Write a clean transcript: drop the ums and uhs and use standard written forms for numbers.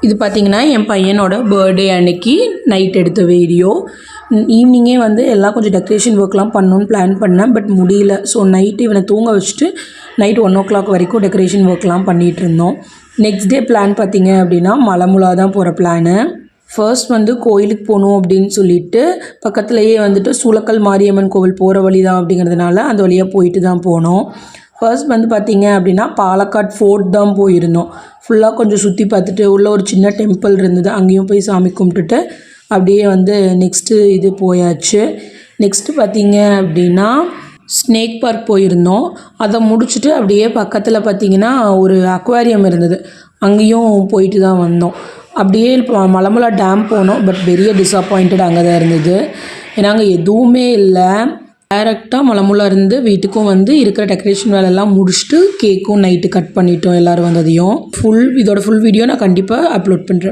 இது பார்த்திங்கன்னா என் பையனோட பர்த்டே அன்னைக்கு நைட் எடுத்த வீடியோ. ஈவினிங்கே வந்து எல்லாம் கொஞ்சம் டெக்கரேஷன் ஒர்க்லாம் பண்ணணுன்னு பிளான் பண்ணேன், பட் முடியல. ஸோ நைட்டு இவனை தூங்க வச்சுட்டு நைட் 1 வரைக்கும் டெக்கரேஷன் ஒர்க்லாம் பண்ணிகிட்டு இருந்தோம். நெக்ஸ்ட் டே பிளான் பார்த்திங்க அப்படின்னா மலமுலா தான் போகிற பிளானு. ஃபர்ஸ்ட் வந்து கோயிலுக்கு போகணும் அப்படின்னு சொல்லிட்டு பக்கத்துலேயே வந்துட்டு சூளக்கல் மாரியம்மன் கோவில் போகிற வழி தான் அப்படிங்கிறதுனால அந்த வழியாக போயிட்டு தான் போனோம். ஃபர்ஸ்ட் வந்து பார்த்திங்க அப்படின்னா பாலக்காட் ஃபோர்ட் தான் போயிருந்தோம். ஃபுல்லாக கொஞ்சம் சுற்றி பார்த்துட்டு உள்ளே ஒரு சின்ன டெம்பிள் இருந்தது, அங்கேயும் போய் சாமி கும்பிட்டுட்டு அப்படியே வந்து நெக்ஸ்ட்டு இது போயாச்சு. நெக்ஸ்ட்டு பார்த்திங்க அப்படின்னா ஸ்னேக் பார்க் போயிருந்தோம். அதை முடிச்சுட்டு அப்படியே பக்கத்தில் பார்த்திங்கன்னா ஒரு அக்வாரியம் இருந்தது, அங்கேயும் போயிட்டு தான் வந்தோம். அப்படியே மலமுலா டேம் போனோம், பட் பெரிய டிஸப்பாயிண்டட் அங்கே தான் இருந்தது. ஏன்னா அங்கே எதுவுமே இல்லை. டைரெக்டாக மலமுலா இருந்து வீட்டுக்கும் வந்து இருக்கிற டெக்கரேஷன் வேலையெல்லாம் முடிச்சுட்டு கேக்கும் நைட்டு கட் பண்ணிட்டோம் எல்லோரும் வந்ததையும். இதோட ஃபுல் வீடியோ நான் கண்டிப்பாக அப்லோட் பண்ணுறேன்.